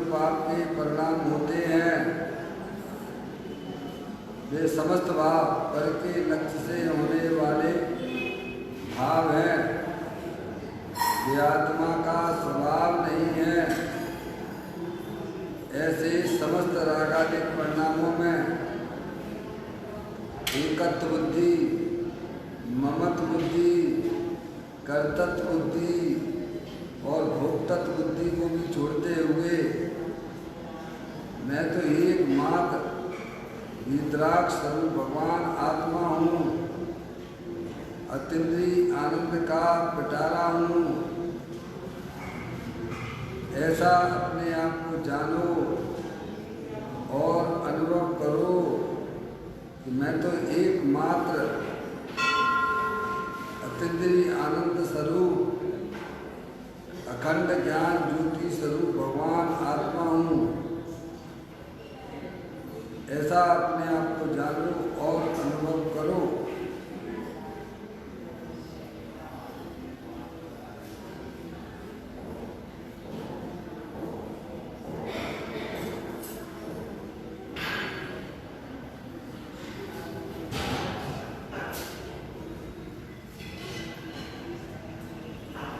पाप के परिणाम होते हैं, वे समस्त भाव पर के लक्ष्य से होने वाले भाव हैं। वे आत्मा का स्वभाव नहीं है। ऐसे समस्त रागादिक परिणामों में एकत्व बुद्धि, ममत्व बुद्धि, कर्तृत्व बुद्धि और भोक्तत्व बुद्धि को भी छोड़ते हुए मैं तो एकमात्र वीतराग स्वरूप भगवान आत्मा हूँ, अतीन्द्रिय आनंद का पिटारा हूँ। ऐसा अपने आप को जानो और अनुभव करो कि मैं तो एकमात्र अतीन्द्रिय आनंद स्वरूप अखंड ज्ञान ज्योति स्वरूप भगवान आत्मा हूँ। ऐसा अपने आप को जानो और अनुभव करो।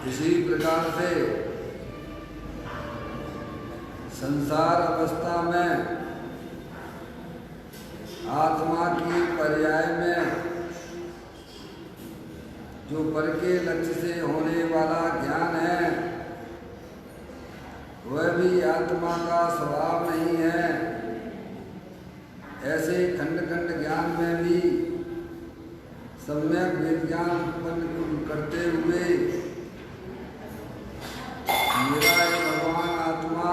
इसी प्रकार से संसार अवस्था में आत्मा की पर्याय में जो पर के लक्ष्य से होने वाला ज्ञान है, वह भी आत्मा का स्वभाव नहीं है। ऐसे खंड खंड ज्ञान में भी सम्यक विज्ञान उत्पन्न करते हुए मेरा भगवान आत्मा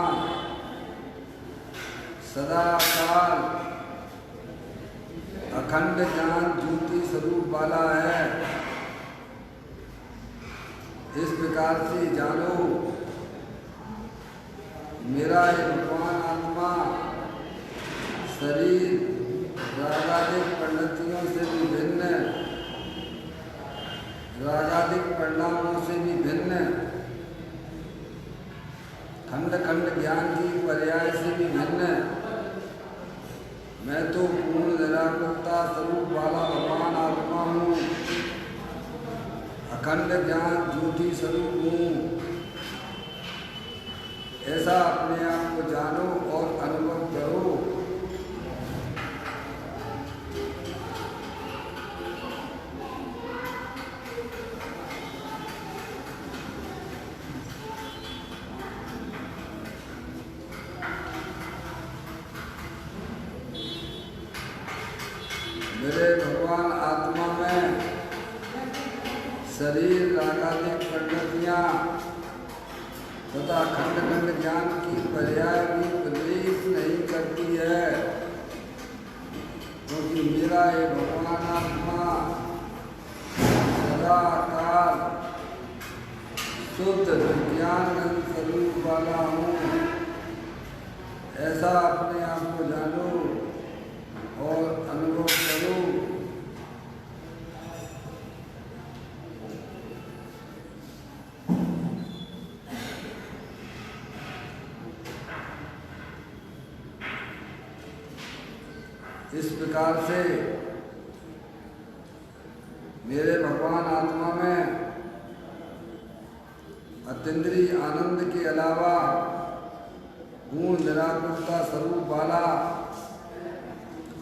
सदा काल अखंड ज्ञान ज्योति स्वरूप वाला है। इस प्रकार से जानो मेरा भगवान आत्मा शरीर रागादिक परिणतियों से भी भिन्न, रागादिक परिणामों से भी भिन्न, खंड खंड ज्ञान की पर्याय से भी भिन्न, मैं तो पूर्ण निराकुरता स्वरूप वाला भगवान आत्मा हूँ, अखंड ज्ञान ज्योति स्वरूप हूँ। ऐसा अपने आप को जानो और अनुभव करो। मेरे भगवान आत्मा में शरीर रागादिक परिणतियाँ तथा खंड खंड ज्ञान की पर्याय भी प्रवेश नहीं करती है, क्योंकि मेरा ये भगवान आत्मा सदा काल शुद्ध विज्ञान स्वरूप वाला हूँ। ऐसा अपने आप को जानो और अनुभव करो। इस प्रकार से मेरे भगवान आत्मा में अतीन्द्रिय आनंद के अलावा पूर्ण निराकुरता स्वरूप वाला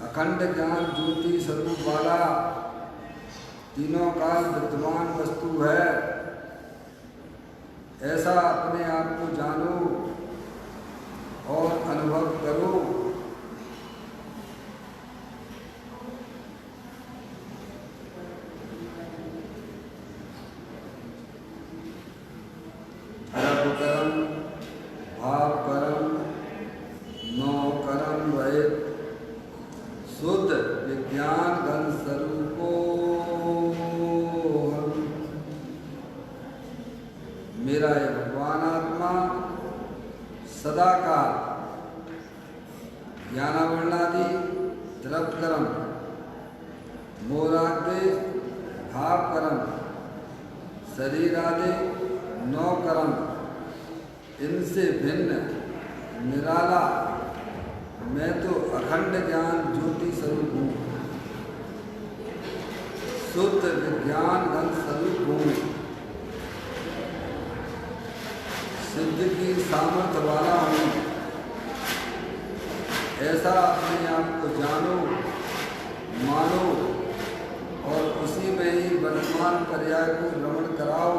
अखंड ज्ञान ज्योति स्वरूप वाला तीनों काल विद्यमान वस्तु है। ऐसा अपने आप को जानो और अनुभव करो। कर्म भाव कर्म नौ कर्म रहित शुद्ध विज्ञान घन स्वरूपो मेरा ये भगवान आत्मा सदा काल ज्ञानावर्णादि द्रव्य कर्म मोरादि भाव कर्म शरीर आदि नौ कर्म इनसे भिन्न निराला, मैं तो अखंड ज्ञान ज्योति स्वरूप हूँ, शुद्ध विज्ञान घन स्वरूप हूँ, सिद्ध की सामर्थ्य वाला हूँ। ऐसा अपने आप को जानो, मानो और उसी में ही वर्तमान पर्याय को रमण कराओ।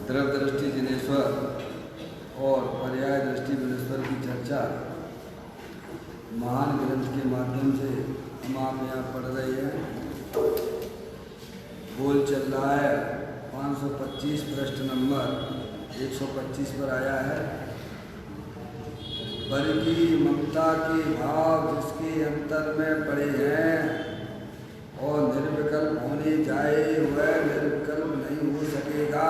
द्रव्य दृष्टि जिनेश्वर और पर्याय दृष्टि विनेश्वर की चर्चा महान ग्रंथ के माध्यम से हम आप यहाँ पढ़ रहे हैं। बोल चल रहा है 525 पृष्ठ नंबर 125 पर आया है। पर की ममता के भाव जिसके अंतर में पड़े हैं और निर्विकल्प होने जाए वह निर्विकल्प नहीं हो सकेगा।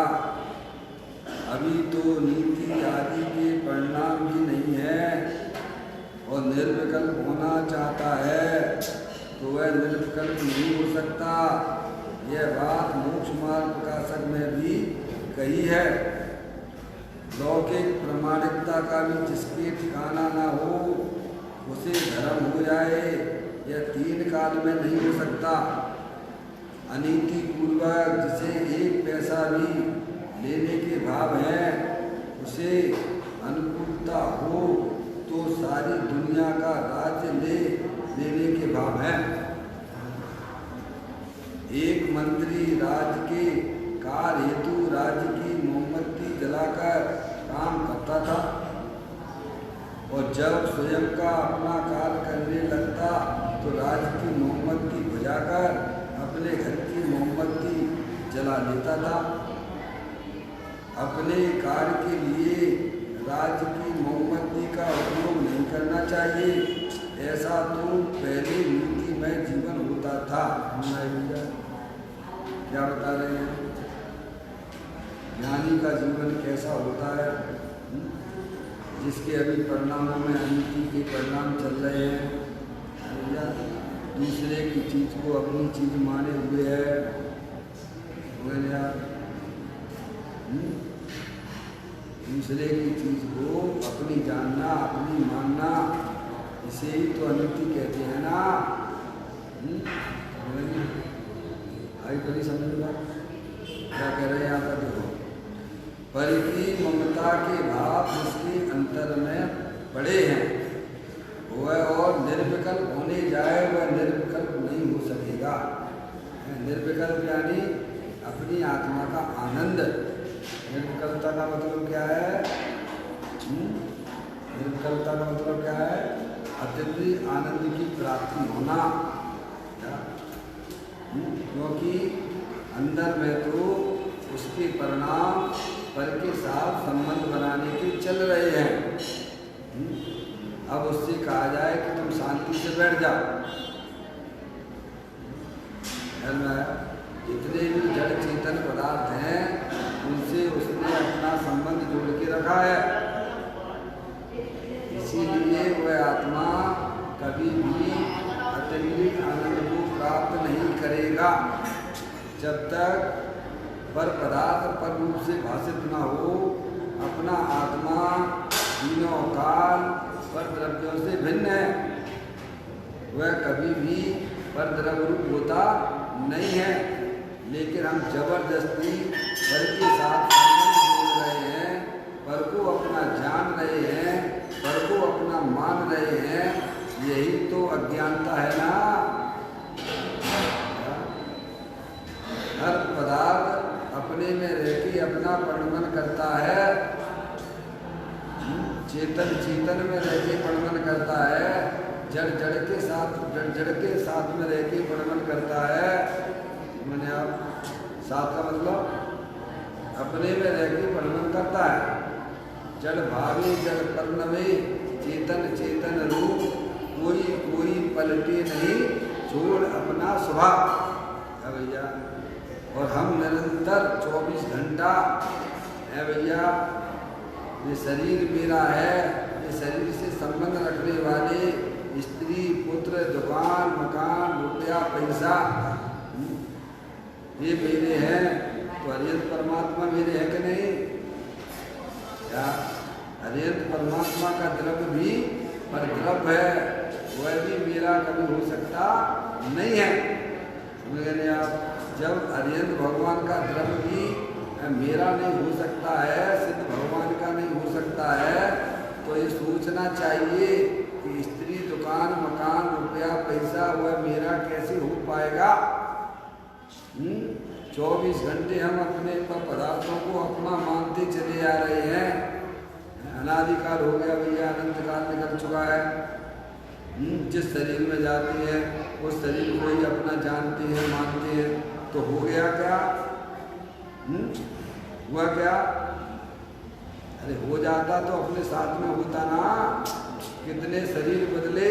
अभी तो नीति आदि के परिणाम भी नहीं है और निर्विकल्प होना चाहता है तो वह निर्विकल्प नहीं हो सकता। यह बात मोक्ष मार्ग प्रकाशक में भी कही है। लौकिक प्रामाणिकता का भी जिसके ठिकाना ना हो उसे धर्म हो जाए, यह 3 काल में नहीं हो सकता। अनीति पूर्वक जिसे 1 पैसा भी लेने के भाव है उसे अनुकूलता हो तो सारी दुनिया का राज्य लेने के भाव है। एक मंत्री राज्य के कार्य हेतु राज्य की मोमबत्ती जलाकर काम करता था और जब स्वयं का अपना कार्य करने लगता तो राज्य की मोमबत्ती बुझाकर अपने घर की मोमबत्ती जला लेता था। अपने कार्य के लिए राज्य की मोमबत्ती का उपयोग नहीं करना चाहिए, ऐसा तो पहले नीति में जीवन होता था। क्या बता रहे हैं? ज्ञानी का जीवन कैसा होता है? जिसके अभी परिणामों में अनीति के परिणाम चल रहे हैं या दूसरे की चीज को अपनी चीज माने हुए है। दूसरे की चीज को अपनी जानना अपनी मानना इसे ही तो अनीति कहते हैं ना। आई बड़ी समझ में क्या कह रहे हैं यहाँ पर? देखो, पर की ममता के भाव जिसके अंतर में पड़े हैं वह और निर्विकल्प होने जाए वह निर्विकल्प नहीं हो सकेगा। निर्विकल्प यानी अपनी आत्मा का आनंद। निर्विकल्पता का मतलब क्या है? निर्विकल्पता का मतलब क्या है? अद्वितीय आनंद की प्राप्ति होना। क्योंकि अंदर में तो उसके परिणाम पर के साथ संबंध बनाने के चल रहे हैं। अब उससे कहा जाए कि तुम शांति से बैठ जाओ, जितने भी जड़ चेतन पदार्थ हैं उनसे उसने अपना संबंध जोड़ के रखा है। इसीलिए वह आत्मा कभी भी अत्यंत आनंद को प्राप्त नहीं करेगा जब तक पर पदार्थ पर रूप से भाषित न हो। अपना आत्मा तीनों काल पर द्रव्यों से भिन्न है, वह कभी भी पर द्रव्य रूप होता नहीं है। लेकिन हम जबरदस्ती पर के साथ संबंध जोड़ रहे हैं, पर को अपना जान रहे हैं, पर को अपना मान रहे हैं। यही तो अज्ञानता है ना। हर पदार्थ अपने में रह के अपना परिणमन करता है। चेतन चेतन में रह के परिणमन करता है, जड़ जड़ के साथ में रह के परिणमन करता है। मैंने आप साथ का मतलब अपने में रह के परिणमन करता है। जड़ भावे जड़ परिणमे चेतन चेतन रूप, कोई कोई पलटे नहीं छोड़ अपना स्वभाव। है भैया, और हम निरंतर 24 घंटा है भैया, ये शरीर मेरा है, ये शरीर से संबंध रखने वाले स्त्री पुत्र दुकान मकान रुपया पैसा ये मेरे हैं। तो अरिहंत परमात्मा मेरे है कि नहीं? क्या अरिहंत परमात्मा का द्रव्य भी पर द्रव्य है, वह भी मेरा कभी हो सकता नहीं है। समझे आप? जब अरिहंत भगवान का द्रव्य भी मेरा नहीं हो सकता है, सिद्ध भगवान का नहीं हो सकता है, तो ये सोचना चाहिए कि स्त्री दुकान मकान रुपया पैसा वह मेरा कैसे हो पाएगा। 24 घंटे हम अपने पदार्थों को अपना मानते चले आ रहे हैं। अनादिकाल हो गया भैया, अनंत काल निकल चुका है। जिस शरीर में जाते हैं उस शरीर को ही अपना जानते हैं मानते हैं, तो हो गया क्या? हुआ क्या? अरे हो जाता तो अपने साथ में होता ना। कितने शरीर बदले,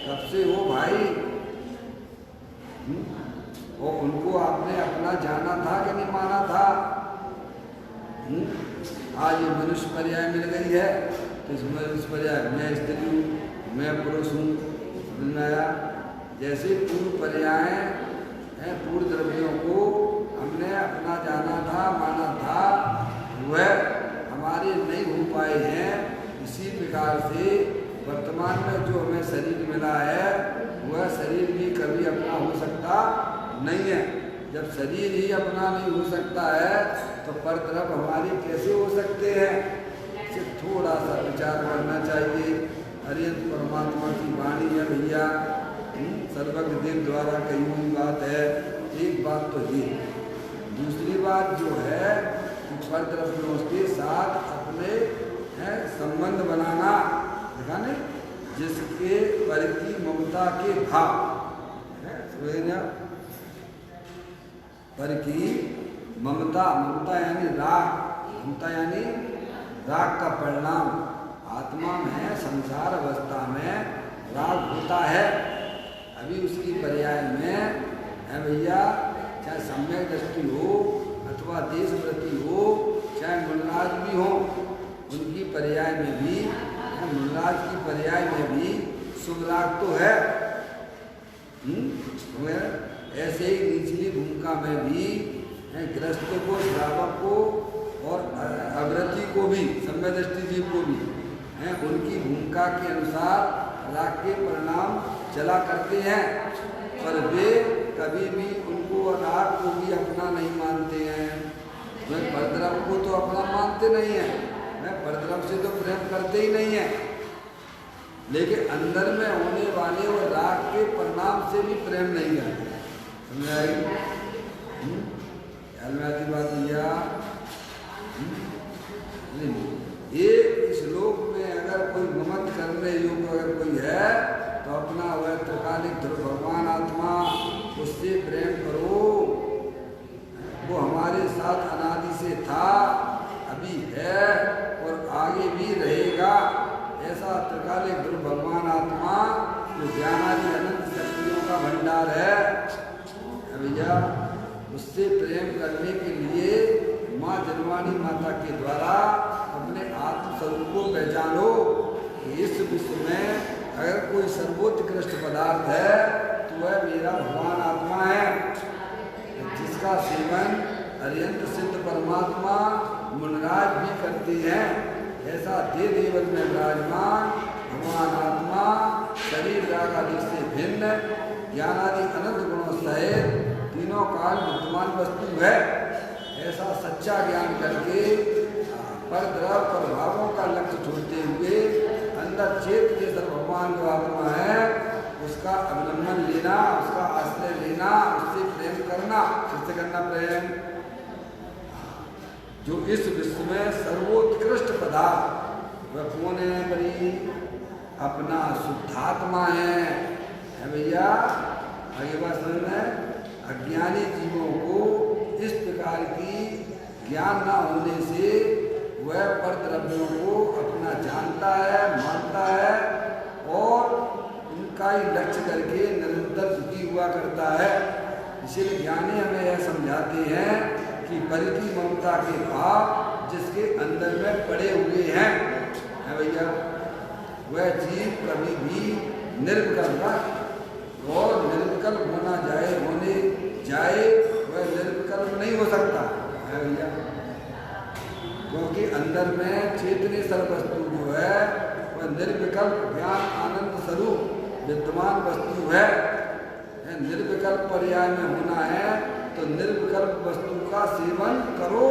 कब से हो भाई? और उनको आपने अपना जाना था कि नहीं माना था? आज ये मनुष्य पर्याय मिल गई है, तो इस मनुष्य पर्याय मैं स्त्री हूँ, मैं पुरुष हूँ। समझ में आया? जैसे पूर्व पर्याय हैं, पूर्व द्रव्यों को हमने अपना जाना था माना था, वह हमारे नहीं हो पाए हैं। इसी प्रकार से वर्तमान में जो हमें शरीर मिला है वह शरीर भी कभी अपना हो सकता नहीं है। जब शरीर ही अपना नहीं हो सकता है तो पर तरफ हमारे कैसे हो सकते हैं? इसे थोड़ा सा विचार करना चाहिए। अरिहंत परमात्मा की वाणी है भैया, सर्वज्ञ देव द्वारा कही हुई बात है। एक बात तो ये, दूसरी बात जो है पर द्रव्यों के साथ अपने संबंध बनाना, देखा नहीं, जिसके पर की ममता के भाव है, पर की ममता, ममता यानी राग, ममता यानी राग का परिणाम। आत्मा में संसार अवस्था में राग होता है। अभी उसकी पर्याय में है भैया, चाहे सम्यक दृष्टि हो अथवा देशव्रति हो, चाहे मुल्लाज भी हो, उनकी पर्याय में भी, मुल्लाज की पर्याय में भी शुभ राग तो है। ऐसे ही निचली भूमिका में भी गृहस्थ को, श्रावक को और अव्रति को भी, सम्यक दृष्टि जीव को भी उनकी भूमिका के अनुसार राग के परिणाम चला करते हैं, पर वे कभी भी उनको राग को भी अपना नहीं मानते हैं। वह परद्रव को तो अपना मानते नहीं है, वह परद्रव से तो प्रेम करते ही नहीं है, लेकिन अंदर में होने वाले वो राग के परिणाम से भी प्रेम नहीं करते। समझ आई? आती बात भैया। एक श्लोक में अगर कोई ममत करने योग्य अगर कोई है तो अपना वह त्रिकालिक ध्रुव भगवान आत्मा उससे प्रेम करो। वो हमारे साथ अनादि से था, अभी है और आगे भी रहेगा। ऐसा त्रिकालिक गुरु भगवान आत्मा जो ज्ञानादि अनंत शक्तियों का भंडार है भैया, उससे प्रेम करने के लिए माँ जनवाणी माता के द्वारा अपने आत्म स्वरूप को पहचानो। इस विश्व में अगर कोई सर्वोत्कृष्ट पदार्थ है तो वह मेरा भगवान आत्मा है, जिसका सेवन अत्यंत सिद्ध परमात्मा मुनराज भी करते हैं। ऐसा देव देवल में विराजमान भगवान आत्मा शरीर राग आदि से भिन्न ज्ञानादि अनंत गुणों सहित तीनों काल विद्यमान वस्तु है। ऐसा सच्चा ज्ञान करके पर द्रव प्रभावों का लक्ष्य छोड़ते हुए अंदर चेत के सर भगवान जो आत्मा है उसका अवलंबन लेना, उसका आश्रय लेना, उससे प्रेम करना। किससे करना प्रेम? जो इस विश्व में सर्वोत्कृष्ट पदार्थ वह कौन है बड़ी? अपना शुद्धात्मा है भैया। आगे बात समझना है। अज्ञानी जीवों को इस प्रकार की ज्ञान न होने से वह पर द्रव्यों को अपना जानता है, मानता है और उनका ही लक्ष्य करके निरंतर दुखी हुआ करता है। इसीलिए ज्ञानी हमें यह समझाते हैं कि पर की ममता के भाव जिसके अंदर में पड़े हुए हैं भैया, वह जीव कभी भी निर्विकल्प और निर्विकल्प होने जाए वह निर्विकल्प नहीं हो सकता है भैया, क्योंकि अंदर में चेतनी सर्वस्तु जो है वह निर्विकल्प ज्ञान आनंद स्वरूप विद्यमान वस्तु है। निर्विकल्प पर्याय में होना है तो निर्विकल्प वस्तु का सेवन करो।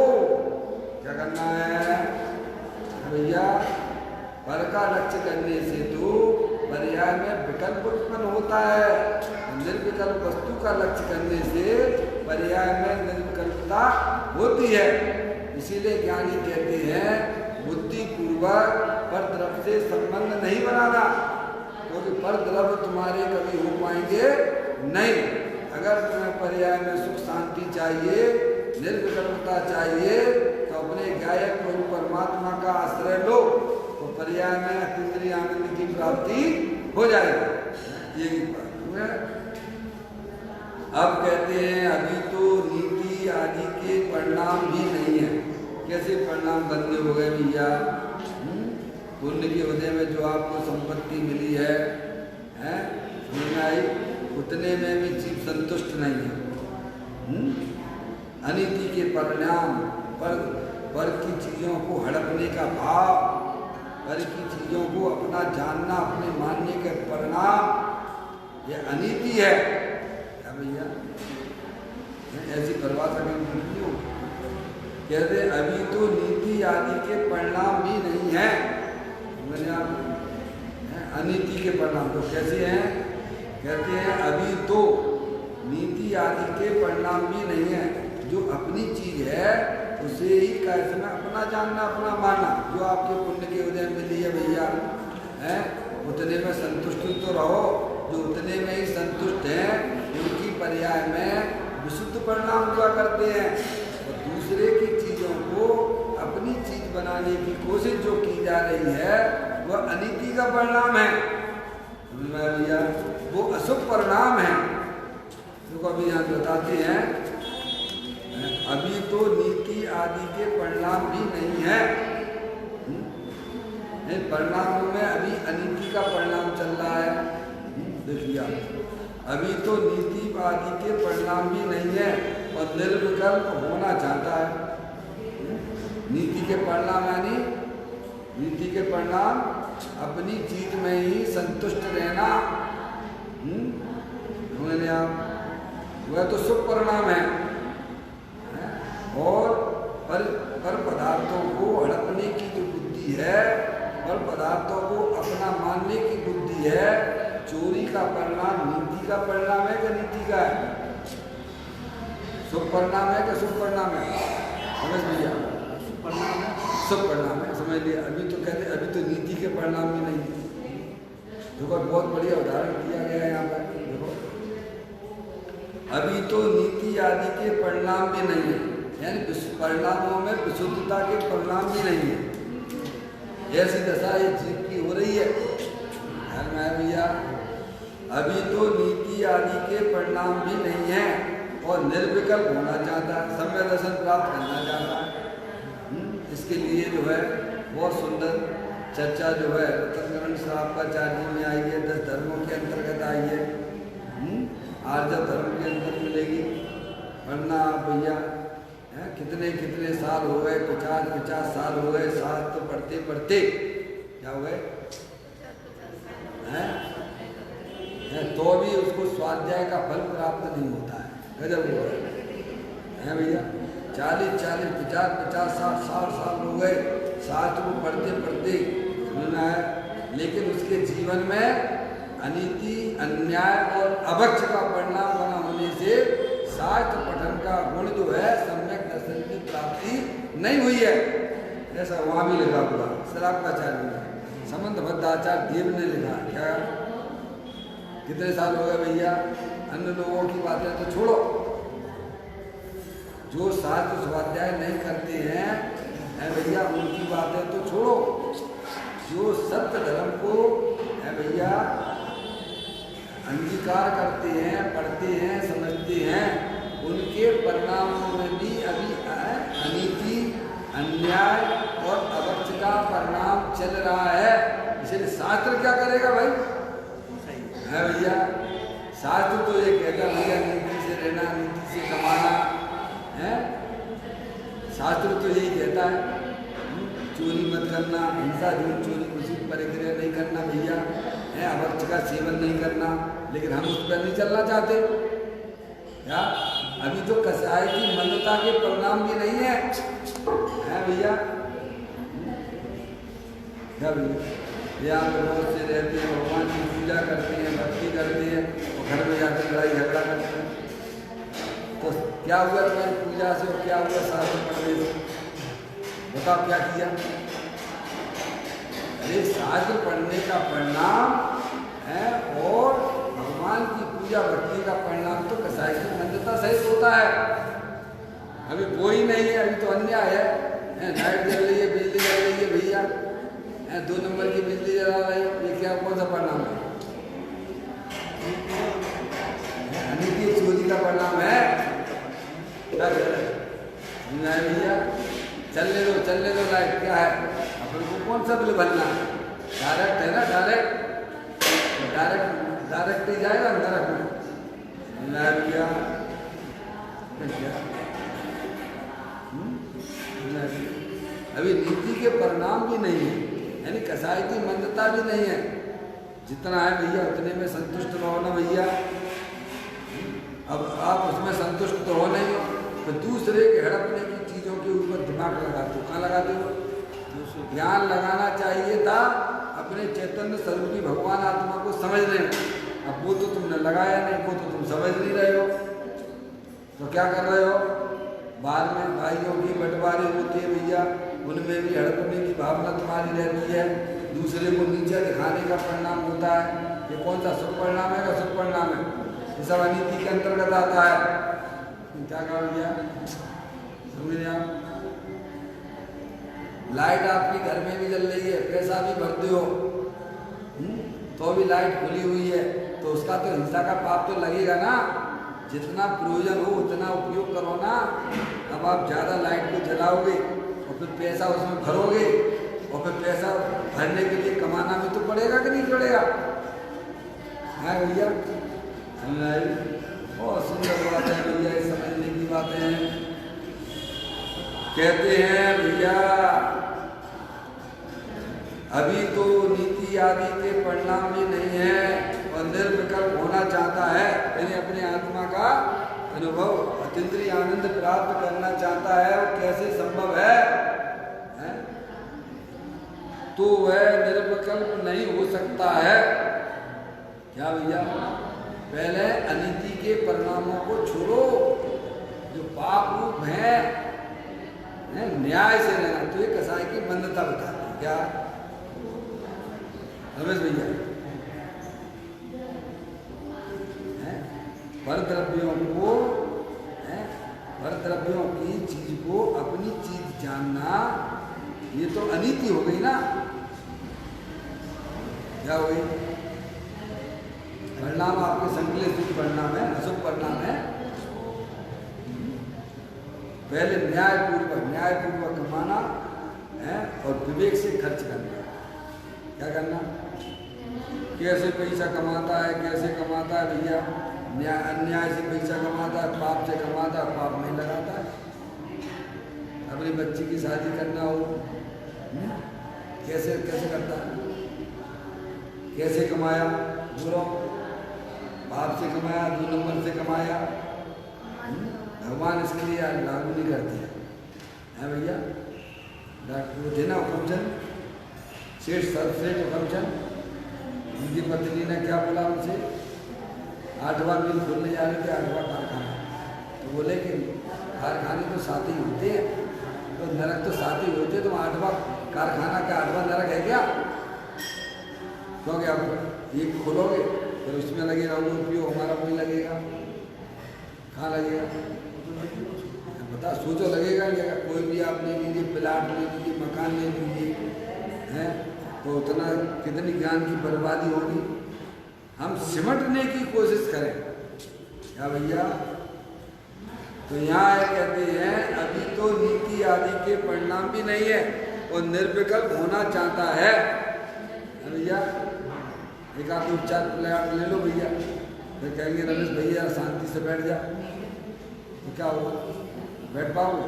क्या करना है भैया? पर का लक्ष्य करने से तो पर्याय में विकल्प उत्पन्न होता है, निर्विकल्प वस्तु का लक्ष्य करने से पर्याय में निर्विकल्पता होती है। इसीलिए ज्ञानी कहते हैं बुद्धि पूर्वक पर द्रव्य से संबंध नहीं बनाना, क्योंकि पर द्रव्य तुम्हारे कभी हो पाएंगे नहीं। अगर तुम्हें पर्याय में सुख शांति चाहिए, निर्विकल्पता चाहिए तो अपने गायक गुरु परमात्मा का आश्रय लो, तो पर्याय में अतीन्द्रिय आनंद की प्राप्ति हो जाएगी। यही बात है। अब कहते हैं अभी तो नीति आदि के परिणाम भी नहीं है। कैसे परिणाम बंदे हो गए भैया? पुण्य के उदय में जो आपको संपत्ति मिली है, समझ में आई? उतने में भी जीव संतुष्ट नहीं है। अनीति के परिणाम पर की चीजों को हड़पने का भाव, पर की चीजों को अपना जानना, अपने मानने के परिणाम ये अनीति है क्या भैया? ऐसी परिभाषा नहीं हो। कहते अभी तो नीति आदि के परिणाम भी नहीं है। अनीति के परिणाम तो कैसे हैं? कहते हैं अभी तो नीति आदि के परिणाम भी नहीं है। जो अपनी चीज है उसे ही कैसे में अपना जानना, अपना मानना। जो आपके पुण्य के उदय मिली है भैया, उतने में संतुष्ट तो रहो। जो उतने में ही संतुष्ट हैं उनकी पर्याय में विशुद्ध परिणाम हुआ करते हैं। और दूसरे की चीजों को अपनी चीज बनाने की कोशिश जो की जा रही है वह अनीति का परिणाम है भैया, वो अशुभ परिणाम है। जो अभी यहाँ बताते हैं अभी तो नीति आदि के परिणाम भी नहीं है। परिणामों में अभी अनीति का परिणाम चल रहा है। देखिए अभी तो नीति आदि के परिणाम भी नहीं है और निर्विकल्प होना चाहता है। नीति के परिणाम यानी नीति के परिणाम अपनी चीज में ही संतुष्ट रहना। वह तो शुभ परिणाम है। और पर पदार्थों को हड़पने की जो बुद्धि है, पर पदार्थों को अपना मानने की बुद्धि है, चोरी का परिणाम नीति का परिणाम है कि नीति का है? शुभ परिणाम है कि शुभ परिणाम है? समझ लिया? शुभ परिणाम है, शुभ परिणाम है, समझ लिया? अभी तो कहते अभी तो नीति के परिणाम भी नहीं। देखो बहुत बढ़िया उदाहरण दिया गया है यहाँ पर। देखो अभी तो नीति आदि के परिणाम भी नहीं है, यानी परिणामों में विशुद्धता के परिणाम भी नहीं है। ऐसी दशा ये जीव की हो रही है। भैया अभी तो नीति आदि के परिणाम भी नहीं है और निर्विकल्प होना चाहता है, सम्यक दर्शन प्राप्त करना चाहता है। इसके लिए जो है बहुत सुंदर चर्चा जो है रतनकरण साहब का चार्य में आई है, 10 धर्मों के अंतर्गत आई है। आर्य धर्म के अंदर मिलेगी। वरना भैया कितने कितने साल हो गए, 50 साल हो गए शास्त्र पढ़ते पढ़ते, क्या हो गए तो भी उसको स्वाध्याय का फल प्राप्त नहीं होता है। गजब हो है भैया। 40, 50, 60 साल हो गए शास्त्र को पढ़ते पढ़ते सुनना है, लेकिन उसके जीवन में अनीति, अन्याय और अभक्ष का परिणाम बना होने से शास्त्र पठन का गुण जो है सम्यक दर्शन की प्राप्ति नहीं हुई है। ऐसा वहाँ भी लिखा हुआ शराबाचार्य ने, संबंधबद्ध आचार्य देव ने लिखा। क्या कितने साल हो गए भैया, अन्य लोगों की बातें तो छोड़ो, जो शास्त्र स्वाध्याय नहीं करते हैं भैया उनकी बातें तो छोड़ो, जो सत्य धर्म को है भैया अंगीकार करते हैं, पढ़ते हैं, समझते हैं, उनके परिणामों में भी अभी अनीति, अन्याय और अभक्ष का परिणाम चल रहा है। इसलिए शास्त्र क्या करेगा भाई है भैया। शास्त्र तो ये कहता भैया नीति से रहना, नीति से कमाना है। शास्त्र तो यही कहता है चोरी मत करना, हिंसा, झूठ, चोरी, किसी परिक्रिया नहीं करना भैया है, अभक्ष का सेवन नहीं करना। लेकिन हम उस पर नहीं चलना चाहते। क्या अभी तो कसाई की मन्नता के परिणाम भी नहीं है भैया। क्या भैया यहाँ पे रोज से रहते हैं, भगवान की पूजा करते हैं, भक्ति करते हैं और घर में जाकर लड़ाई झगड़ा करते हैं। तो क्या हुआ तुम्हारी पूजा से और क्या हुआ शास्त्र पढ़ने से? बताओ क्या किया? अरे शास्त्र पढ़ने का परिणाम है और भगवान की पूजा भक्ति का परिणाम तो कसाई की मंदता सहित होता है। अभी वो ही नहीं है, अभी तो अन्याय है। लाइट जल रही है, बिजली जल रही है भैया, 2 नंबर की बिजली जला रही है, ये क्या कौन सा परिणाम है? अनीति, चोरी का परिणाम है। क्या कह रहे भैया? चलने दो लाइट, क्या है अपन को कौन सा बिल भरना है? डायरेक्ट है ना, डायरेक्ट ही जाएगा नरक में भैया। अभी नीति के परिणाम भी नहीं है, यानी कसाई की मंदता भी नहीं है। जितना है भैया उतने में संतुष्ट रहो ना भैया। अब आप उसमें संतुष्ट तो हो नहीं हो तो दूसरे के हड़पने की चीज़ों के ऊपर दिमाग लगाते हो। कहाँ लगाते हो? ध्यान लगाना चाहिए था अपने चैतन्य स्वरूपी भगवान आत्मा को समझने में। अब वो तो तुमने लगाया नहीं, वो तो तुम समझ नहीं रहे हो। तो क्या कर रहे हो? बाद में भाइयों की बंटवारे होती है भैया, उनमें भी हड़पने की भावना तुम्हारी रहती है, दूसरे को नीचे दिखाने का परिणाम होता है। ये कौन सा शुभ परिणाम है? शुभ परिणाम है, ये सब अनीति के अंतर्गत आता है। क्या कहा भैया, समझे आप? लाइट आपकी घर में भी जल रही है, पैसा भी भरते हो तो भी लाइट खुली हुई है, तो उसका तो हिंसा का पाप तो लगेगा ना। जितना प्रयोजन हो उतना उपयोग करो ना। अब आप ज़्यादा लाइट को जलाओगे और फिर पैसा उसमें भरोगे और फिर पैसा भरने के लिए कमाना भी तो पड़ेगा कि नहीं पड़ेगा? है भैया, समझ आई? बहुत सुंदर बात है भैया, ये समझने की बातें हैं। कहते हैं भैया अभी तो नीति आदि के परिणाम भी नहीं है और निर्विकल्प होना चाहता है, यानी अपने आत्मा का अनुभव, अतीन्द्रिय आनंद प्राप्त करना चाहता है। और कैसे संभव है? तो वह निर्विकल्प नहीं हो सकता है। क्या भैया? पहले अनीति के परिणामों को छोड़ो, जो पाप रूप है न्याय से रहना। तो ये कसाई की मंदता बताती है। क्या रमेश भैया? पर द्रव्यों को द्रव्यों की चीज को अपनी चीज जानना, ये तो अनीति हो गई ना। क्या हो गई? परिणाम आपके संकलित परिणाम है, अशुभ परिणाम है। पहले न्यायपूर्वक कमाना है और विवेक से खर्च करना। क्या करना? कैसे पैसा कमाता है, कैसे कमाता है भैया? अन्याय से पैसा कमाता है, पाप से कमाता है, पाप नहीं लगाता है। अपनी बच्ची की शादी करना हो, कैसे कैसे करता है? कैसे कमाया? बुरा पाप से कमाया, 2 नंबर से कमाया। भगवान इसके लिए लागू नहीं करते हैं भैया। डॉक्टर थे ना हुकमचंद, सेठ सरसेठ हुकमचंद, उनकी पत्नी ने क्या बोला उनसे? 8वां मिल खोलने जा रहे थे, 8वां कारखाना। तो बोले कि कारखाने तो 7 ही होते हैं, तो नरक तो 7 ही होते, तो 8वां कारखाना का 8वां नरक है क्या? क्योंकि आप एक खोलोगे फिर उसमें लगे रहोगे, उपयोग हमारा कोई लगेगा, कहाँ लगेगा? बता, सोचो लगेगा क्या? कोई भी आप ले लीजिए, प्लाट ले लीजिए, मकान ले लीजिए, हैं तो उतना कितनी ज्ञान की बर्बादी होगी। हम सिमटने की कोशिश करें क्या भैया? तो यहाँ कहते हैं अभी तो नीति आदि के परिणाम भी नहीं है और निर्विकल्प होना चाहता है भैया। एक आध 2-4 प्लाट ले लो भैया, फिर कहेंगे रमेश भैया शांति से बैठ जा, तो क्या होगा? बैठ पाओगे?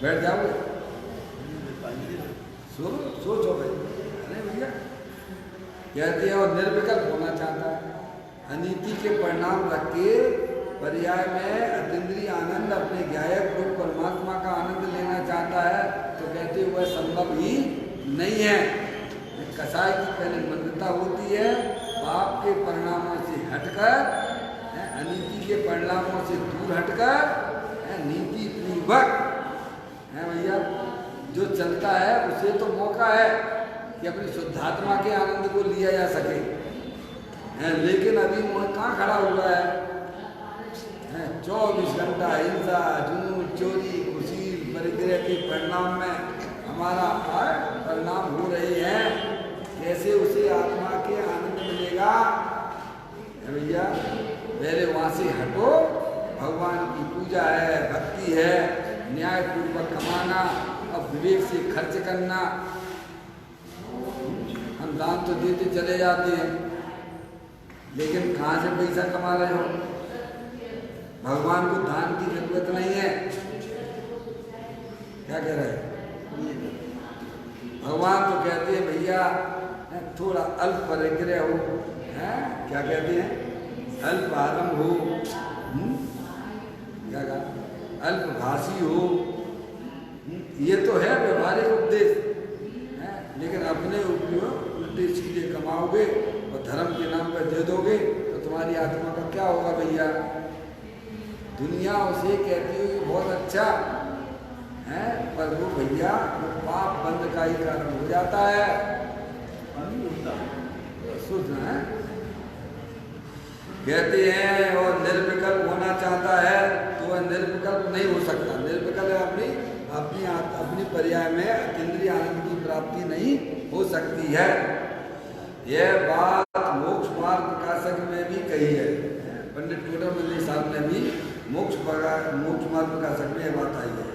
बैठ जाओगे? सोचो भाई। अरे भैया कहते हैं और निर्विकल्प होना चाहता है, अनीति के परिणाम रख के पर्याय में अतीन्द्रिय आनंद अपने ज्ञायक रूप परमात्मा का आनंद लेना चाहता है, तो कहते वह संभव ही नहीं है। कसाई की पहले मंदता होती है, पाप के परिणामों से हटकर, अनीति के परिणामों से दूर हटकर, नीति पूर्वक है भैया जो चलता है उसे तो मौका है कि अपनी शुद्धात्मा के आनंद को लिया जा सके। लेकिन अभी वह कहाँ खड़ा हुआ है? 24 घंटा हिंसा, जुनून, चोरी, खुशी, परिग्रह के परिणाम में हमारा परिणाम हो रहे हैं। कैसे उसे आत्मा के आनंद मिलेगा भैया? पहले वहाँ से हटो, भगवान की पूजा है, भक्ति है, न्यायपूर्वक कमाना और विवेक से खर्च करना। हम दान तो देते चले जाते हैं, लेकिन कहाँ से पैसा कमा रहे हो? भगवान को दान की जरूरत नहीं है। क्या कह रहे हैं? भगवान तो कहते हैं भैया थोड़ा अल्प परिग्रह हो, क्या कहते हैं? अल्प आरंभ हो, क्या कहा? अल्प भाषी हो, ये तो है व्यवहारिक उपदेश है। लेकिन अपने उद्देश्य के लिए कमाओगे और धर्म के नाम पर दे दोगे तो तुम्हारी आत्मा का क्या होगा भैया? दुनिया उसे कहती है कि बहुत अच्छा है, पर वो भैया वो पाप बंद का ही कारण हो जाता है। सोचना है। कहते हैं और निर्विकल्प होना चाहता है तो वह निर्विकल्प नहीं हो सकता। निर्विकल्प अपनी पर्याय में अतीन्द्रिय आनंद की प्राप्ति नहीं हो सकती है। यह बात मोक्ष मार्ग प्रकाशक में भी कही है। पंडित टोडरमल साहब ने भी मोक्ष मार्ग प्रकाशक में यह बात आई है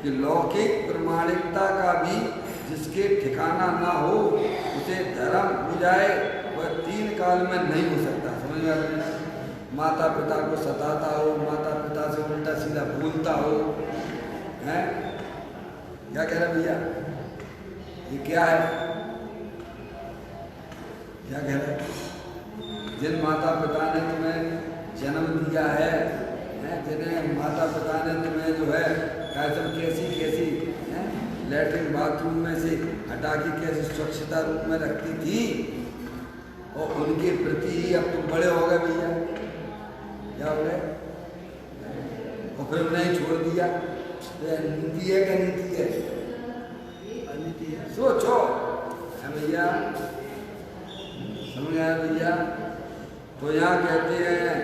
कि लौकिक प्रमाणिकता का भी जिसके ठिकाना ना हो उसे धर्म हो जाए, वह 3 काल में नहीं हो सकता। समझ में आ रही है? माता पिता को सताता हो, माता पिता से उल्टा सीधा बोलता हो, है? क्या कह रहे भैया? ये क्या है? क्या कह रहे? जिन माता पिता ने तुम्हें जन्म दिया है, जिन्हें माता पिता ने तुम्हें जो है कैसी लैट्रिन बाथरूम में से हटा के कैसे स्वच्छता रूप में रखती थी, और उनके प्रति ही अब तुम बड़े हो गए भैया। क्या हो गए? और फिर उन्हें छोड़ दिया। तो नीति है क्या? नीति है, अनीति है। सोचो भैया, समझ आया भैया? तो यहाँ कहते हैं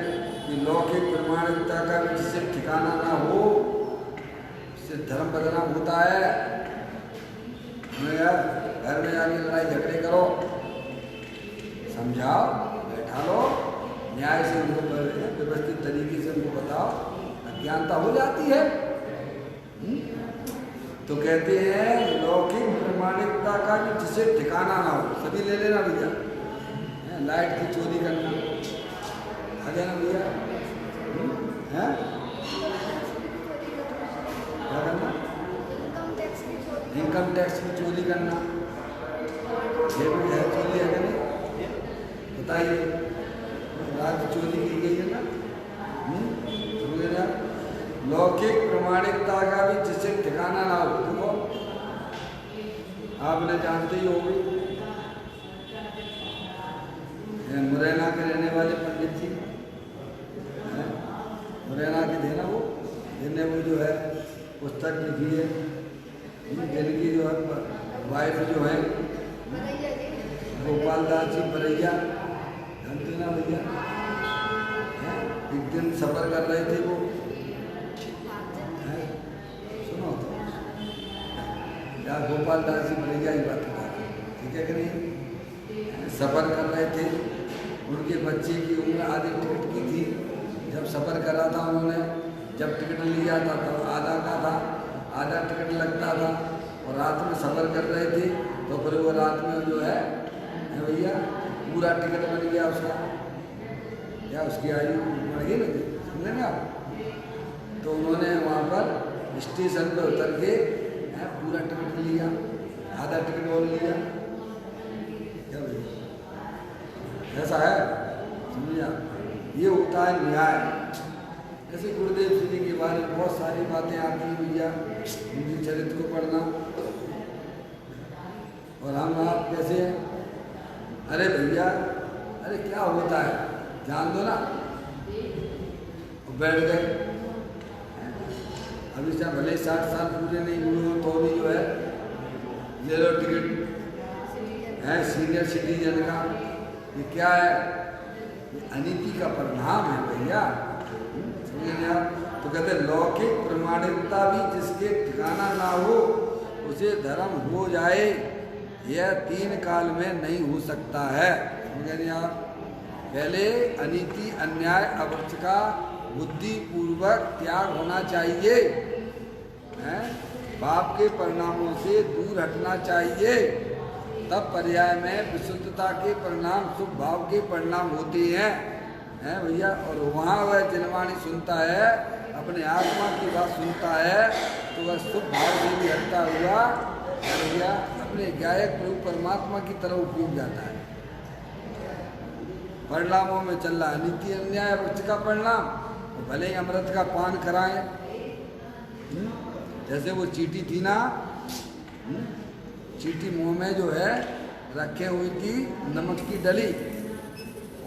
कि लौकिक प्रमाणिकता का भी जिससे ठिकाना ना हो उससे धर्म बदनाम होता है। यार घर में जाके लड़ाई झगड़े करो, समझाओ, बैठा लो, न्याय से उनको व्यवस्थित तरीके से उनको बताओ, अज्ञानता हो जाती है। तो कहते हैं लौकिक प्रमाणिकता का भी जिसे ठिकाना ना हो, सभी ले लेना भैया। लाइट की चोरी करना आ गया ना भैया, है क्या करना? इनकम टैक्स की चोरी करना, ये भी है चोरी है क्या नहीं? बताइए, रात चोरी की गई है ना। लौकिक प्रमाणिकता का भी जिससे ठिकाना ना हो, देखो आपने जानते ही होंगे मुरैना के रहने वाले पंडित जी, मुरैना के थे ना वो, जिनने वो जो है पुस्तक लिखी है, जिनकी जो है वाइफ जो है गोपाल दास जी बरैया, जानते ना भैया। एक दिन सफर कर रहे थे वो, सुनो तो या गोपाल दास जी बरैया ही बात कर, ठीक है कि नहीं? सफर कर रहे थे, उनके बच्चे की उम्र आधी टिकट की थी जब सफ़र करा था उन्होंने। जब टिकट लिया था तब आधा का था, आधा टिकट लगता था, और रात में सफ़र कर रहे थे तो फिर वो रात में जो है भैया पूरा टिकट बन गया उसका, या उसकी आयु बढ़ गई ना, समझे ना आप? तो उन्होंने वहाँ पर स्टेशन पर उतर के पूरा टिकट लिया, आधा टिकट और लिया। क्या भैया ऐसा है, समझिए आप? ये होता है न्याय। जैसे गुरुदेव जी के बारे में बहुत सारी बातें आती हैं भैया, उनकी चरित्र को पढ़ना, और हम आप कैसे हैं? अरे भैया, अरे क्या होता है जान दो ना, बैठ गए। अभी से भले 60 साल पूरे नहीं हुए हो तो भी जो है ले लो टिकट, है सीनियर सिटीजन का। ये क्या है? ये अनीति का परिणाम है भैया, समझे आप? तो कहते लौकिक प्रमाणिकता भी जिसके ठिकाना ना हो उसे धर्म हो जाए, यह 3 काल में नहीं हो सकता है। समझे आप? पहले अनीति अन्याय अवक्ष का बुद्धि पूर्वक त्याग होना चाहिए, हैं? पाप के परिणामों से दूर हटना चाहिए, तब पर्याय में विशुद्धता के परिणाम शुभ भाव के परिणाम होते हैं भैया। और वहाँ वह जनवाणी सुनता है, अपने आत्मा की बात सुनता है, तो वह शुभ भाव से भी हटता हुआ भैया अपने गायक प्रभु परमात्मा की तरफ उपयोग जाता है। परिणामों में चल रहा है नीति अन्याय वृक्ष का परिणाम, तो भले ही अमृत का पान कराएं। जैसे वो चींटी थी ना, चींटी मुंह में जो है रखे हुई थी नमक की डली,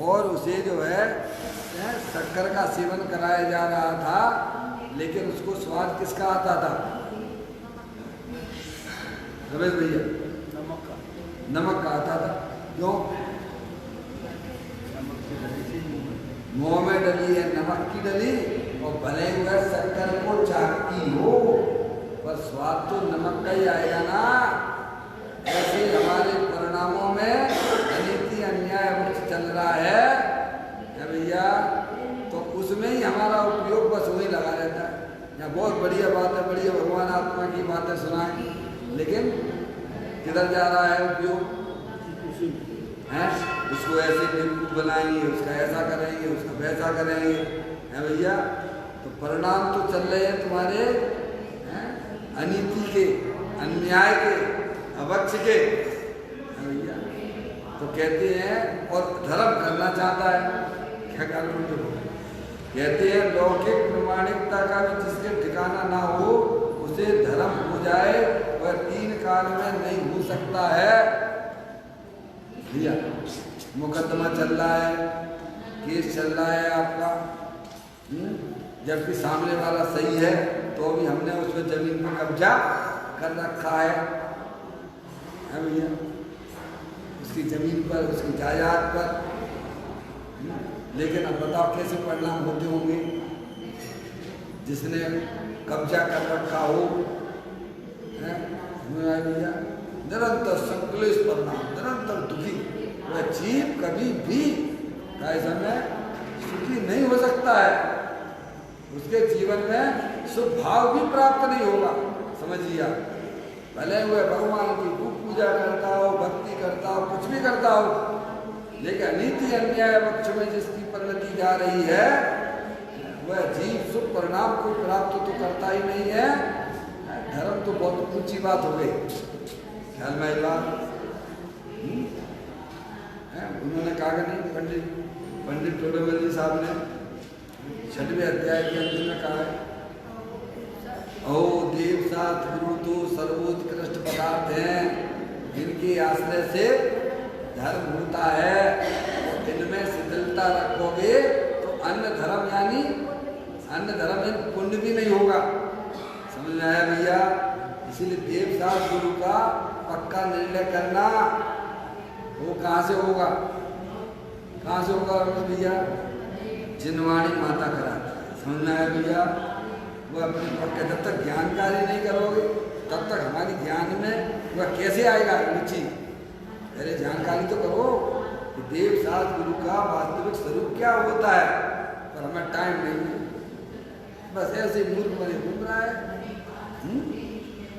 और उसे जो है शक्कर का सेवन कराया जा रहा था, लेकिन उसको स्वाद किसका आता था रमेश भैया? नमक का आता था। क्यों? मुंह में डली है नमक की डली, और भले हुए शक्कर को चाहती हो पर स्वाद तो नमक का ही आएगा ना। ऐसे हमारे परिणामों में अनीति अन्याय वृक्ष चल रहा है भैया, तो उसमें ही हमारा उपयोग बस वही लगा रहता है। यहाँ बहुत बढ़िया बात है, बढ़िया भगवान आत्मा की बातें सुनाएं, लेकिन किधर जा रहा है उपयोग? हैं? उसको ऐसे बेवकूफ बनाएंगे, उसका ऐसा करेंगे, उसका वैसा करेंगे, है भैया। तो परिणाम तो चल रहे हैं तुम्हारे अनीति के, अन्याय के, अवक्ष के भैया। तो कहते हैं, और धर्म करना चाहता है, क्या कारण तो कहते हैं लौकिक प्रमाणिकता का भी जिसके ठिकाना ना हो उसे धर्म हो जाए, वह 3 काल में नहीं हो सकता है भैया। मुकदमा चल रहा है, केस चल रहा है आपका, जबकि सामने वाला सही है, तो भी हमने उसमें जमीन पर कब्जा कर रखा है भैया, उसकी जमीन पर, उसकी जायदाद पर। लेकिन अब बताओ कैसे परिणाम होते होंगे? जिसने कब्जा कर रखा हो, भैया, निरंतर संकलेश परिणाम, निरंतर दुखी, वह जीव कभी भी ऐसा में सुखी नहीं हो सकता है। उसके जीवन में सुख भाव भी प्राप्त नहीं होगा। समझिए, भले वह भगवान की खूब पूजा करता हो, भक्ति करता हो, कुछ भी करता हो, लेकिन अनीति अन्याय पक्ष में जिसकी परिणति जा रही है, वह जीव सुख परिणाम को प्राप्त तो करता ही नहीं है। धर्म तो बहुत ऊंची बात हो गई, ख्याल में आई बात। उन्होंने कहा कि नहीं, पंडित टोडरमल जी साहब ने 6वें अध्याय के अंत में कहा है, ओ देव सात गुरु तो सर्वोत्कृष्ट पदार्थ हैं, इनके आश्रय से धर्म होता है। और इनमें शिथिलता रखोगे तो अन्य धर्म यानी पुण्य भी नहीं होगा। समझ में आया भैया? इसीलिए देव सात गुरु का पक्का निर्णय करना, वो कहाँ से होगा? कहाँ से होगा भैया? जिनवाणी माता कराती है। समझ में आया भैया? वो अपने पक्के, जब तक ज्ञानकारी नहीं करोगे तब तक हमारी ज्ञान में वह कैसे आएगा रुचि? पहले जानकारी तो करो कि देव सात गुरु का वास्तविक स्वरूप क्या होता है, पर हमें टाइम नहीं है, बस ऐसे मूर्ख बने घूम रहा है।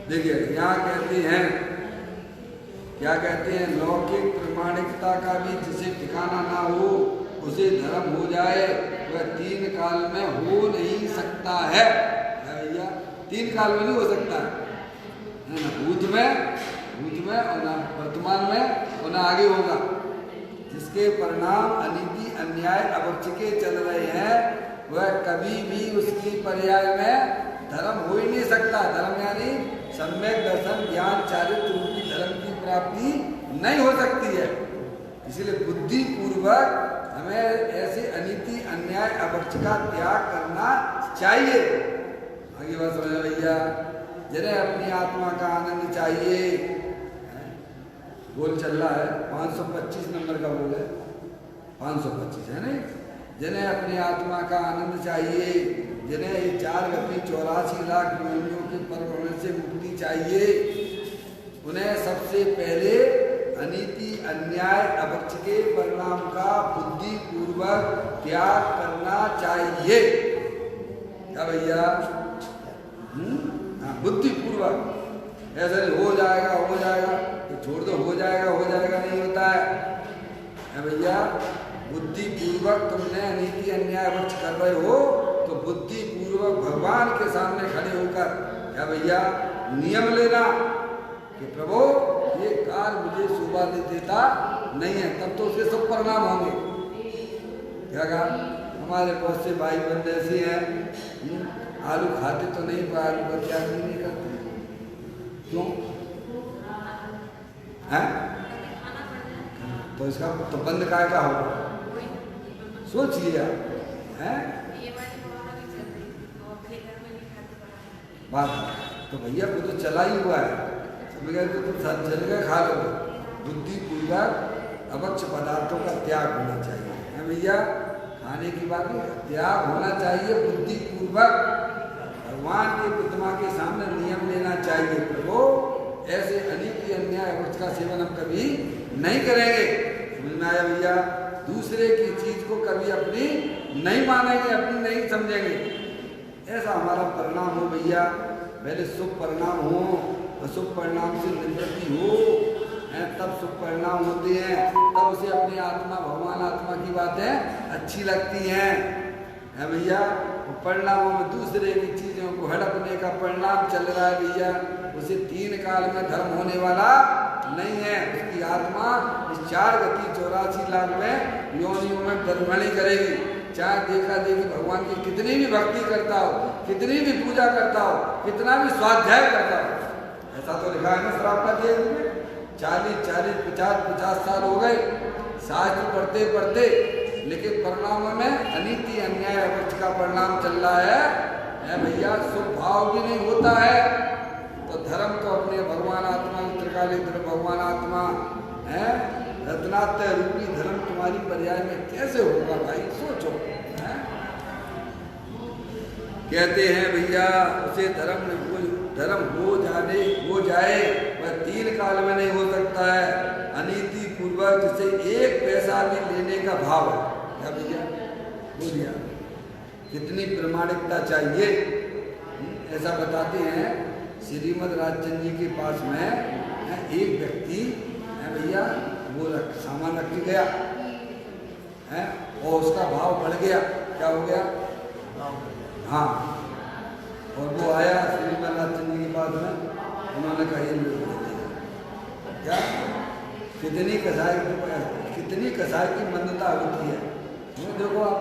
देखिए यहाँ कहते हैं, क्या कहते हैं, लौकिक प्रमाणिकता का भी जिसे ठिकाना ना हो उसे धर्म हो जाए, वह 3 काल में हो नहीं सकता है। भैया 3 काल में नहीं हो सकता है, ना भूत में और ना वर्तमान में और ना आगे होगा। जिसके परिणाम अनीति अन्याय अवर्चके चल रहे हैं, वह कभी भी उसकी पर्याय में धर्म हो ही नहीं सकता। धर्म यानी सम्यक दर्शन ज्ञान चारित्र रूपी धर्म की प्राप्ति नहीं हो सकती है। इसलिए बुद्धि पूर्वक हमें ऐसे अनीति अन्याय अवर्च का त्याग करना चाहिए। आगे बात समझ भैया? जिन्हें अपनी आत्मा का आनंद चाहिए, बोल चल रहा है 525 नंबर का बोल है, 525 है नहीं? जिन्हें अपनी आत्मा का आनंद चाहिए, जिन्हें ये 4 गति 84 लाख योनियों के परवर्ण से मुक्ति चाहिए, उन्हें सबसे पहले अनीति अन्याय अवर्च के परिणाम का बुद्धि पूर्वक त्याग करना चाहिए। क्या भैया? हाँ, बुद्धि पूर्वक। ऐसा हो जाएगा तो छोड़ दो, हो जाएगा नहीं होता है भैया। बुद्धि पूर्वक तुमने अनीति अन्याय अवर्च कर रहे हो तो बुद्धि पूर्वक भगवान के सामने खड़े होकर क्या भैया नियम लेना कि प्रभु ये काल मुझे शोभा देता नहीं है, तब तो उसके सब परिणाम होंगे। क्या कहा? हमारे बहुत से भाई बंदे ऐसे हैं, आलू खाते तो नहीं पर आलू का त्याग नहीं करते। क्यों है? तो इसका तो बंद का होगा, सोच लिया है बात। तो भैया वो तो चला ही हुआ है, समझ गए? तो तुम चल गए खा लो। बुद्धि पूर्वक अवक्ष पदार्थों का त्याग होना चाहिए, है भैया? खाने की बात नहीं, त्याग होना चाहिए बुद्धि पूर्वक। भगवान की प्रतिमा के सामने नियम लेना चाहिए, प्रभु ऐसे अनीति अन्याय अवर्च का सेवन हम कभी नहीं करेंगे। समझ में आया भैया? दूसरे की चीज को कभी अपनी नहीं मानेंगे, अपनी नहीं समझेंगे। ऐसा हमारा परिणाम हो भैया। पहले शुभ परिणाम हो, अशुभ परिणाम से निवृत्ति हो, तब शुभ परिणाम होते हैं, तब उसे अपनी आत्मा भगवान आत्मा की बातें अच्छी लगती हैं, है भैया? परिणामों में दूसरे की चीजों को हड़पने का परिणाम चल रहा है भैया, उसे 3 काल में धर्म होने वाला नहीं है। उसकी आत्मा इस 4 गति 84 लाख में योनियों में धर्मणी करेगी। चाहे देखा देखी भगवान की कितनी भी भक्ति करता हो, कितनी भी पूजा करता हो, कितना भी स्वाध्याय करता हो। ऐसा तो लिखा है ना श्रावकाध्याय में, 40-50 साल हो गए शास्त्र पढ़ते पढ़ते, लेकिन परिणामों में अनीति अन्याय अवर्च का परिणाम चल रहा है भैया। शुभ भाव भी नहीं होता है, तो धर्म तो अपने भगवान आत्मा त्रिकाली भगवान आत्मा है, रत्नात्रय रूपी धर्म तुम्हारी पर्याय में कैसे होगा भाई, सोचो। है? कहते हैं भैया उसे धर्म हो जाए वह 3 काल में नहीं हो सकता है। अनीति पूर्वक जिसे 1 पैसा भी लेने का भाव है। क्या भैया बोलिया, कितनी प्रामाणिकता चाहिए। ऐसा बताते हैं श्रीमद राजचंद्र जी के पास में एक व्यक्ति है भैया, वो सामान रख के गया है और उसका भाव बढ़ गया। क्या हो गया? हाँ, और वो आया श्रीमद राजचंद्र जी के पास में, उन्होंने कहा ये लोग क्या कितनी कसाई की मंदता होती है। वो देखो आप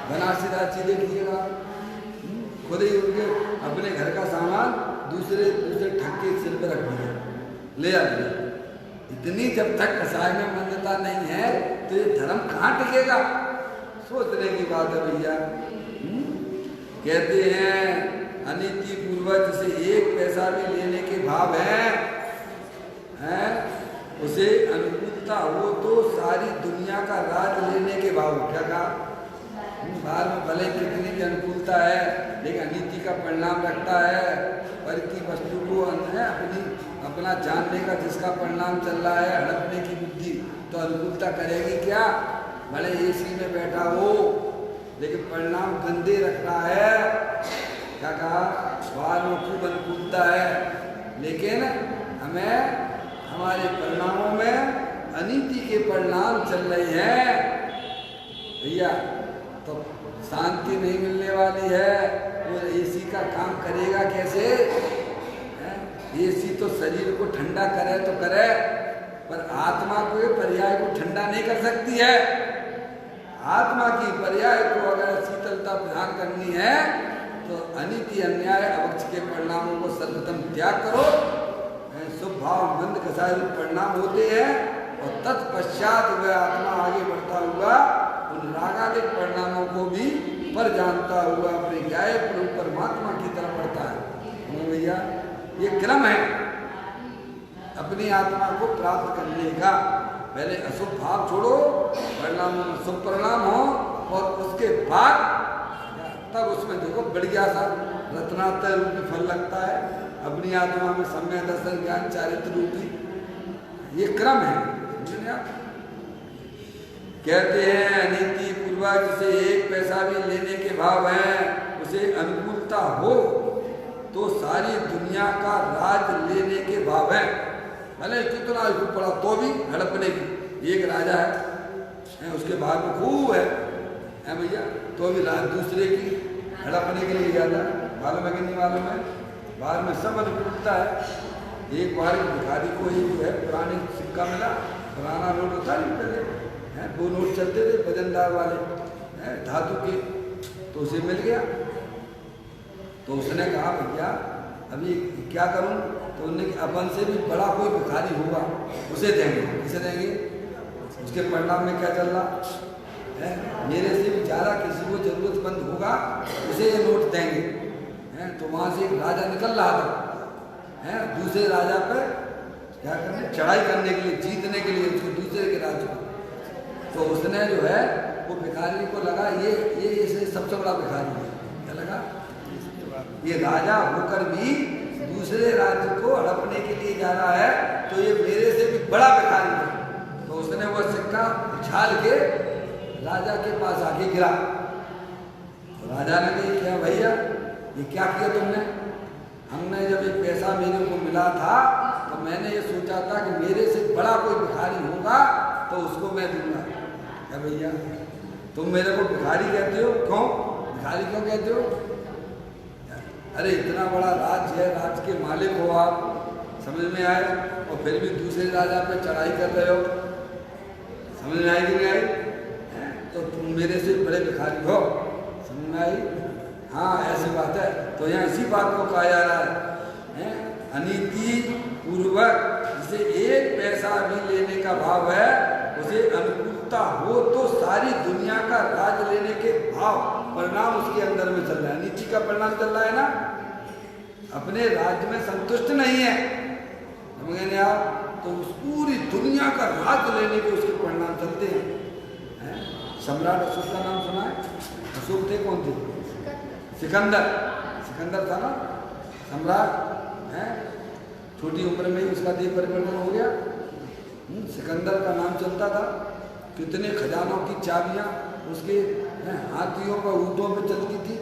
बनारसी राज चीजें कीजिएगा, खुद ही उनके अपने घर का सामान दूसरे ठग के सिर पर रख दिया, ले आते। इतनी जब तक कसाई में मंदता नहीं है तो ये धर्म कहाँ टिकेगा? सोचने की बात है भैया। कहते हैं अनीति पूर्वक जिसे 1 पैसा भी लेने के भाव हैं, उसे अनुकूलता हो तो सारी दुनिया का राज लेने के भाव। क्या कहा? बाहर में भले कितनी भी अनुकूलता है लेकिन अनीति का परिणाम रखता है। परिति वस्तु को अपना जानने का जिसका परिणाम चल रहा है, हड़पने की बुद्धि, तो अनुकूलता करेगी क्या? भले एसी में बैठा हो लेकिन परिणाम गंदे रख रहा है। क्या कहा? बाहर में खूब अनुकूलता है लेकिन हमें हमारे परिणामों में अनीति के परिणाम चल रहे हैं भैया, तो शांति नहीं मिलने वाली है। वो एसी का काम करेगा कैसे? एसी तो शरीर को ठंडा करे तो करे, पर आत्मा को पर्याय को ठंडा नहीं कर सकती है। आत्मा की पर्याय को अगर शीतलता प्रदान करनी है तो अनीति अन्याय अवक्ष के परिणामों को सर्वप्रथम त्याग करो। शुभ भाव मंद कसाय परिणाम होते हैं और तत्पश्चात वह आत्मा आगे बढ़ता हुआ उन रागादिक परिणामों को भी पर जानता हुआ अपने गाय परमात्मा की तरफ बढ़ता है। भैया ये क्रम है अपनी आत्मा को प्राप्त करने का। पहले अशुभ भाव छोड़ो, परिणामों में शुभ परिणाम हो और उसके बाद तब उसमें देखो बढ़िया सा रत्नात्रय रूपी फल लगता है। अपनी आत्मा में सम्य दर्शन ज्ञान चारित्र रूपी ये क्रम है। समझे आप? कहते हैं अनीति पूर्वक जिसे 1 पैसा भी लेने के भाव है, उसे अनुकूलता हो तो सारी दुनिया का राज लेने के भाव है। भले कितना पड़ा तो भी हड़पने की। एक राजा है उसके बाद में खूब है भैया, तो भी राज दूसरे की हड़पने के लिए जाता है। मालूम है कि नहीं मालूम है? बाहर में सब अनुकूलता है। एक बार भिखारी को ही जो है पुरानी सिक्का मिला, पुराना नोट होता नहीं पहले, 2 नोट चलते थे वजनदार वाले धातु के, तो उसे मिल गया। तो उसने कहा भैया अभी क्या करूं? तो उन्होंने अपन से भी बड़ा कोई भिखारी होगा उसे देंगे। किसे देंगे? उसके परिणाम में क्या चल रहा है? मेरे से भी ज़्यादा किसी को जरूरतमंद होगा उसे ये नोट देंगे। तो वहाँ से एक राजा निकल रहा था दूसरे राजा पर क्या करने, चढ़ाई करने के लिए, जीतने के लिए उसको दूसरे के राज्य को। तो उसने जो है वो भिखारी को लगा ये सबसे बड़ा भिखारी है। क्या लगा? ये राजा होकर भी दूसरे राज्य को हड़पने के लिए जा रहा है, तो ये मेरे से भी बड़ा भिखारी है। तो उसने वो सिक्का उछाल के राजा के पास आके गिरा। तो राजा ने कहा क्या भैया ये क्या किया तुमने? हमने जब ये पैसा मेरे को मिला था तो मैंने ये सोचा था कि मेरे से बड़ा कोई भिखारी होगा तो उसको मैं दूंगा। क्या भैया तुम मेरे को भिखारी कहते हो? क्यों भिखारी क्यों कहते हो? अरे इतना बड़ा राज्य है, राज्य के मालिक हो आप, समझ में आए? और फिर भी दूसरे राजा पे चढ़ाई कर रहे हो। समझ में आई कि नहीं आई? तो तुम मेरे से बड़े भिखारी हो। समझ में आई? हाँ ऐसी बात है। तो यहाँ इसी बात को कहा जा रहा है अनीति पूर्वक जिसे 1 पैसा भी लेने का भाव है, उसे अनुकूलता हो तो सारी दुनिया का राज लेने के भाव परिणाम उसके अंदर में चल रहा है। नीति का परिणाम चल रहा है ना, अपने राज्य में संतुष्ट नहीं है। समझे आप? तो उस पूरी दुनिया का राज लेने के उसके परिणाम चलते हैं। सम्राट अशोक का नाम सुना है? अशोक थे कौन थे? सिकंदर। सिकंदर था ना सम्राट, है? छोटी उम्र में ही उसका देह परिवर्तन हो गया। सिकंदर का नाम चलता था। कितने खजानों की चाबियां उसके हाथियों पर, ऊँटों पे चलती थी।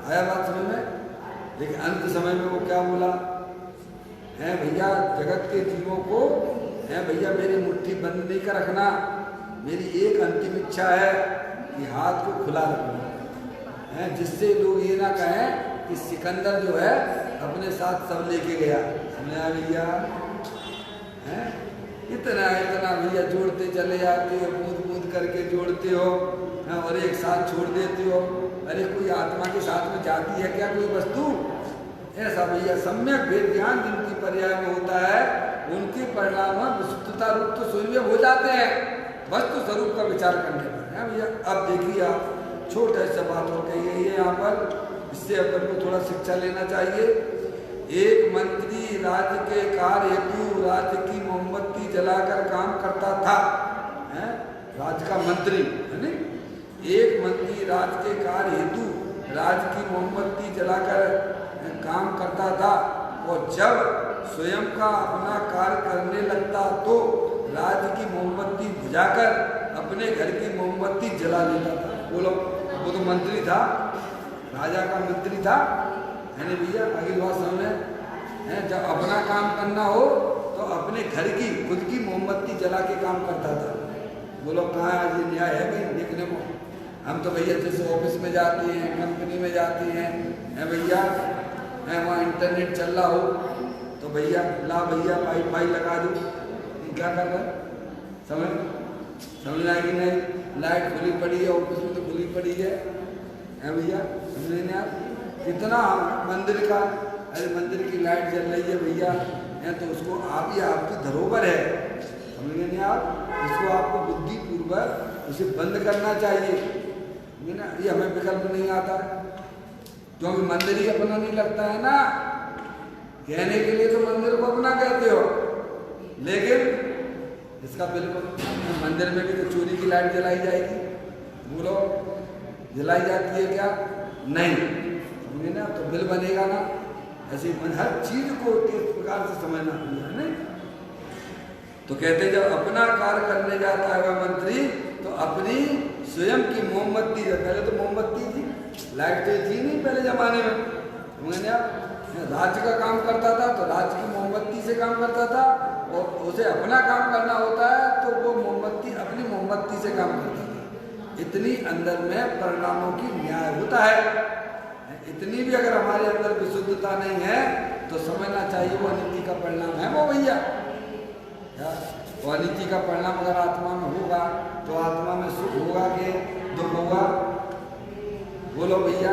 आया बात समझ में? लेकिन अंत समय में वो क्या बोला है, भैया जगत के जीवों को है भैया मेरी मुट्ठी बंद नहीं कर रखना, मेरी एक अंतिम इच्छा है कि हाथ को खुला रखना है, जिससे लोग ये ना कहें कि सिकंदर जो है अपने साथ सब लेके गया। समझा भैया? हैं इतना इतना भैया जोड़ते चले जाते हो, बूंद बूंद करके जोड़ते हो और एक साथ छोड़ देते हो। अरे कोई आत्मा के साथ में जाती है क्या कोई वस्तु? ऐसा भैया सम्यक वेद ज्ञान जिनकी पर्याय में होता है उनके परिणाम विशुद्धता रूप तो स्वयं हो जाते हैं वस्तु स्वरूप का विचार करने पर। है भैया? अब देखिए आप छोटा सा बात और कही है यहाँ पर, इससे अपन को थोड़ा शिक्षा लेना चाहिए। एक मंत्री राज्य के कार्य हेतु राज्य की मोमबत्ती जलाकर काम करता था। है? राज्य का मंत्री है नहीं? एक मंत्री राज्य के कार्य हेतु राज्य की मोमबत्ती जलाकर काम करता था और जब स्वयं का अपना कार्य करने लगता तो राज्य की मोमबत्ती बुझाकर अपने घर की मोमबत्ती जला लेता था। बोलो, वो तो मंत्री था, राजा का मंत्री था, है नहीं भैया? अगली बात समझ में? जब अपना काम करना हो तो अपने घर की खुद की मोमबत्ती जला के काम करता था। बोलो कहाँ आज ये न्याय है भाई देखने को? हम तो भैया जैसे ऑफिस में जाते हैं, कंपनी में जाते हैं, है भैया, है वहाँ इंटरनेट चल रहा हो तो भैया ला भैया वाईफाई लगा दो। क्या कर रहा है? समझ आएगी नहीं? लाइट खुली पड़ी है, ऑफिस में तो खुली पड़ी है भैया? समझ नहीं आप? कितना मंदिर का, अरे मंदिर की लाइट जल रही है भैया, है तो उसको आप ही आपकी धरोहर है, समझ नहीं आप? इसको आपको बुद्धिपूर्वक उसे बंद करना चाहिए ना। ये हमें विकल्प नहीं आता क्योंकि मंदिर ही अपना नहीं लगता है ना। कहने के लिए तो मंदिर को अपना कहते हो, लेकिन इसका बिल्कुल मंदिर में भी तो चोरी की लाइट जलाई जाएगी। बोलो जलाई जाती है क्या? नहीं, समझे ना? तो बिल बनेगा ना। ऐसे हर चीज को किस प्रकार से समझना है नहीं? तो कहते जब अपना कार्य करने जाता है वह मंत्री तो अपनी स्वयं की मोमबत्ती, पहले तो मोमबत्ती थी, लाइट तो थी नहीं पहले जमाने में, समझे आप? राज्य का काम करता था तो राज्य की मोमबत्ती से काम करता था और उसे अपना काम करना होता है तो वो मोमबत्ती अपनी मोमबत्ती से काम करता था। इतनी अंदर में परिणामों की न्याय होता है। इतनी भी अगर हमारे अंदर विशुद्धता नहीं है तो समझना चाहिए वो अनिति का परिणाम है वो भैया। वो अनिति का परिणाम अगर आत्मा में होगा तो आत्मा में सुख होगा कि दुख होगा? बोलो भैया,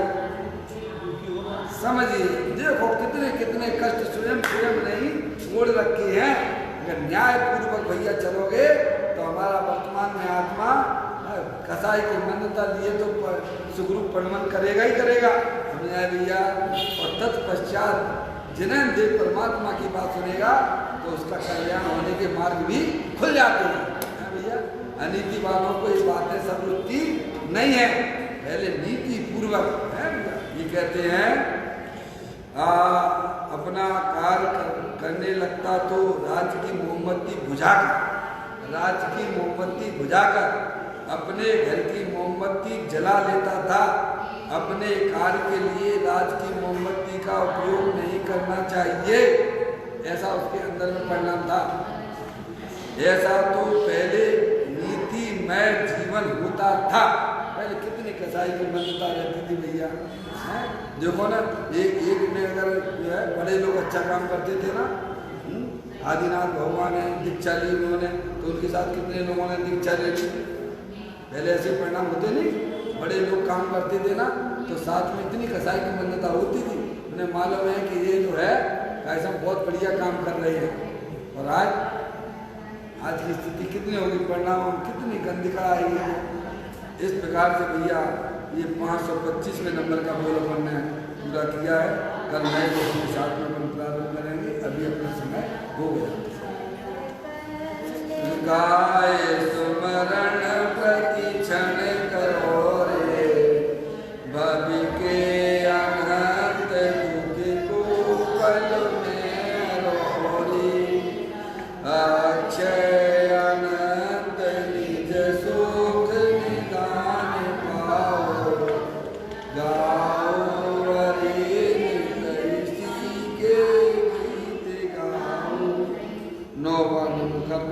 समझिए। देखो कितने कितने कष्ट स्वयं नहीं ओढ़ रखे हैं। अगर न्याय पूर्वक भैया चलोगे तो हमारा वर्तमान में आत्मा कसाई की मान्यता लिए तो सुखरूप परिणमन करेगा ही करेगा, समझाए भैया। और तत्पश्चात जिन्हें देव परमात्मा की बात सुनेगा तो उसका कल्याण होने के मार्ग भी खुल जाते हैं भैया। अनीति वालों को ये बातें सब रुचि नहीं है, पहले नीति पूर्वक है भैया। ये कहते हैं अपना कार्य करने लगता तो राज्य की मोमबत्ती बुझाकर अपने घर की मोमबत्ती जला लेता था। अपने कार्य के लिए राज्य की मोमबत्ती का उपयोग नहीं करना चाहिए, ऐसा उसके अंदर में परिणाम था। ऐसा तो पहले नीतिमय जीवन होता था। पहले कितनी कसाई की मान्यता रहती थी भैया। देखो ना, एक में अगर जो है बड़े लोग अच्छा काम करते थे ना, आदिनाथ भगवान ने दीक्षा ली उन्होंने, तो उनके साथ कितने लोगों ने दीक्षा ले ली। पहले ऐसे परिणाम होते नहीं, बड़े लोग काम करते थे ना तो साथ में इतनी कसाई की मान्यता होती थी, उन्हें मालूम है कि ये जो है ऐसा बहुत बढ़िया काम कर रहे हैं। और आज की स्थिति कितनी होगी, परिणाम कितनी गंदिका आएगी। इस प्रकार से भैया ये 525वें नंबर का बोल अपन ने पूरा किया है। कल नए को अपने साथ में प्रारंभ करेंगे। अभी अपना समय हो गया। गाय सुमरण प्रति क्षण करो रे, भवि के अनंत दुख को पल में रोली, अक्षय अनंत निज सुख निदान पाओ, गाओ हरि निकैसी के गीत गाओ। नौवां मुखम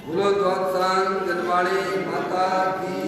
बोलो द्वादशांग जनवाणी माता की